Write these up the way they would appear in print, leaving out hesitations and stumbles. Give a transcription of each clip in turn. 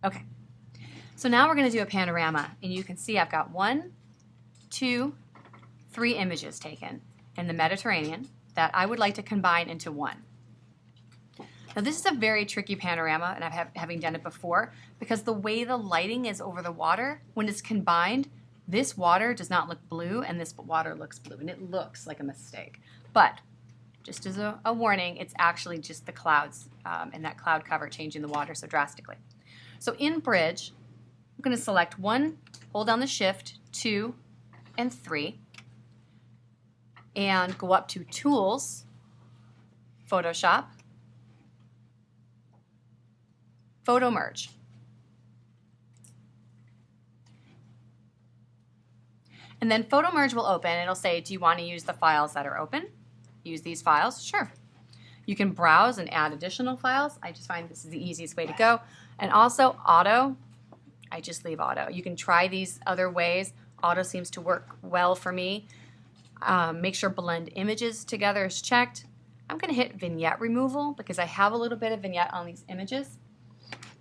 Okay, so now we're going to do a panorama, and you can see I've got 1, 2, 3 images taken in the Mediterranean that I would like to combine into one. Now this is a very tricky panorama, and having done it before, because the way the lighting is over the water, when it's combined, this water does not look blue and this water looks blue, and it looks like a mistake. But just as a warning, it's actually just the clouds and that cloud cover changing the water so drastically. So in Bridge, I'm going to select 1, hold down the Shift, 2, and 3, and go up to Tools, Photoshop, Photomerge. And then Photomerge will open. It'll say, do you want to use the files that are open? Use these files? Sure. You can browse and add additional files. I just find this is the easiest way to go. And also auto, I just leave auto. You can try these other ways. Auto seems to work well for me. Make sure blend images together is checked. I'm going to hit vignette removal because I have a little bit of vignette on these images.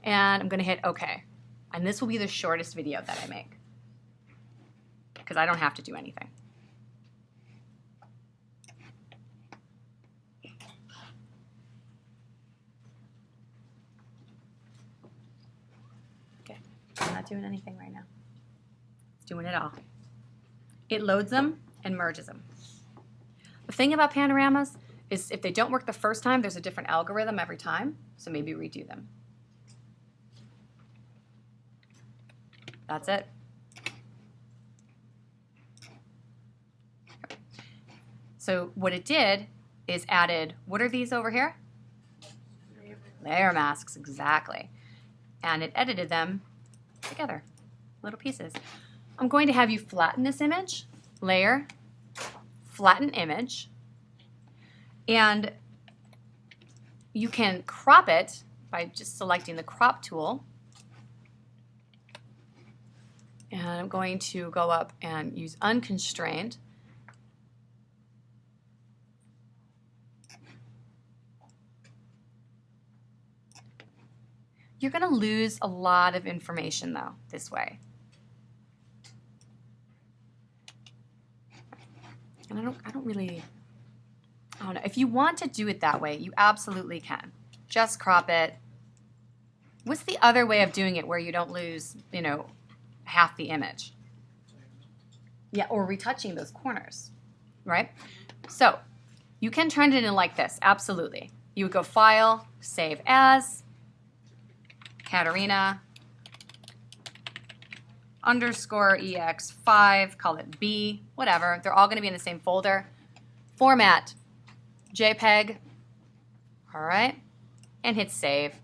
And I'm going to hit OK. And this will be the shortest video that I make because I don't have to do anything. Okay, I'm not doing anything right now. It's doing it all. It loads them and merges them. The thing about panoramas is if they don't work the first time, there's a different algorithm every time, so maybe redo them. That's it. So what it did is added, what are these over here? Layer masks, exactly. And it edited them together, little pieces. I'm going to have you flatten this image, layer, flatten image, and you can crop it by just selecting the crop tool. And I'm going to go up and use unconstrained. You're going to lose a lot of information though this way. And I don't know. If you want to do it that way, you absolutely can. Just crop it. What's the other way of doing it where you don't lose, half the image? Yeah, or retouching those corners, right? So you can turn it in like this, absolutely. You would go File, Save As, Katarina _EX5, call it B, whatever. They're all going to be in the same folder. Format, JPEG, all right, and hit Save.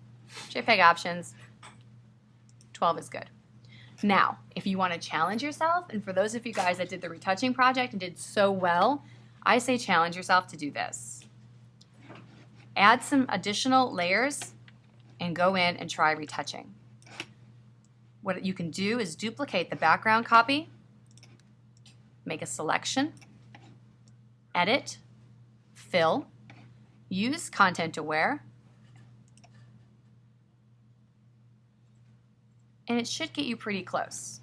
JPEG options, 12 is good. Now, if you want to challenge yourself, and for those of you guys that did the retouching project and did so well, I say challenge yourself to do this. Add some additional layers and go in and try retouching. What you can do is duplicate the background copy, make a selection, edit, fill, use content aware, and it should get you pretty close.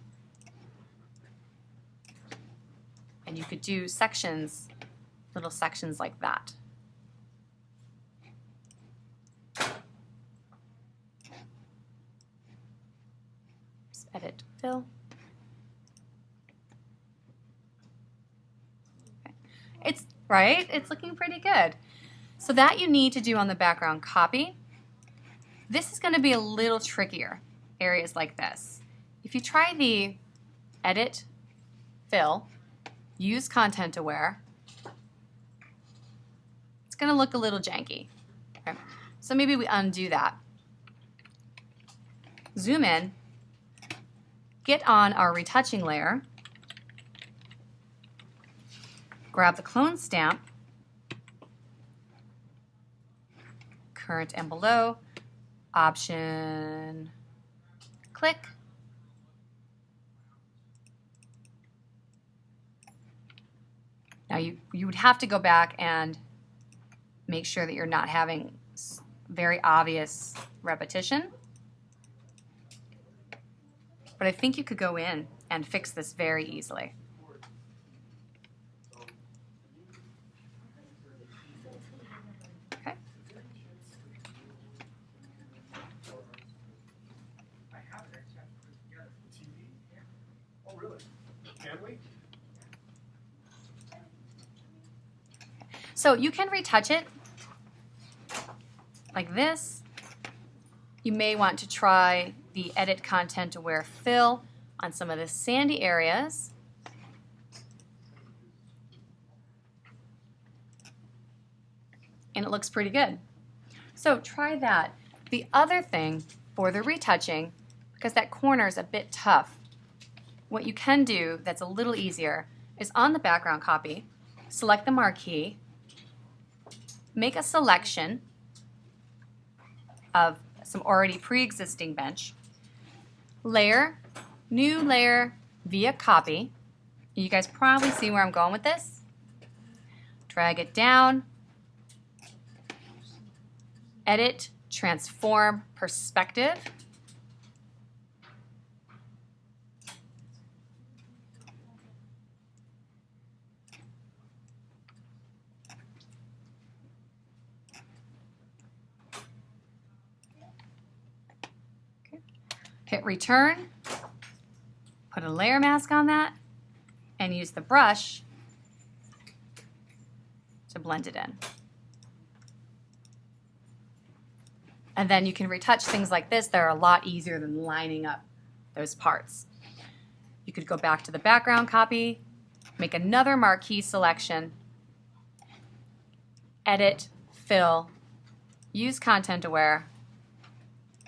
And you could do sections, little sections like that. Just edit, fill. Okay. It's looking pretty good. So that you need to do on the background copy. This is going to be a little trickier. Areas like this. If you try the edit, fill, use content aware, it's going to look a little janky. Okay. So maybe we undo that. Zoom in, get on our retouching layer, grab the clone stamp, current and below, option, click. Now you would have to go back and make sure that you're not having very obvious repetition. But I think you could go in and fix this very easily. Okay. So you can retouch it like this. You may want to try the Edit Content Aware fill on some of the sandy areas. And it looks pretty good. So try that. The other thing for the retouching, because that corner is a bit tough, what you can do that's a little easier is on the background copy, select the marquee, make a selection of some already pre-existing bench, layer, new layer via copy. You guys probably see where I'm going with this. Drag it down, edit, transform, perspective. Hit return, put a layer mask on that, and use the brush to blend it in. And then you can retouch things like this. They're a lot easier than lining up those parts. You could go back to the background copy, make another marquee selection, edit, fill, use Content Aware,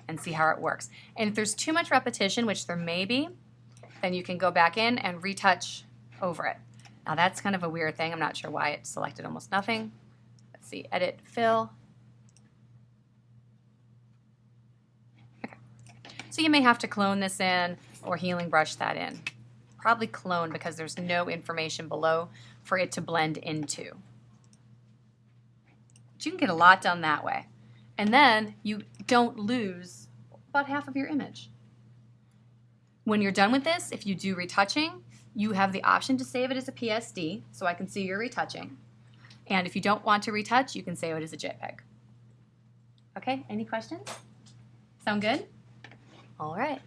and see how it works. And if there's too much repetition, which there may be, then you can go back in and retouch over it. Now that's kind of a weird thing. I'm not sure why it selected almost nothing. Let's see, edit, fill. Okay. So you may have to clone this in or healing brush that in. Probably clone because there's no information below for it to blend into. But you can get a lot done that way. And then you don't lose about half of your image. When you're done with this, if you do retouching, you have the option to save it as a PSD, so I can see your retouching. And if you don't want to retouch, you can save it as a JPEG. Okay, any questions? Sound good? All right.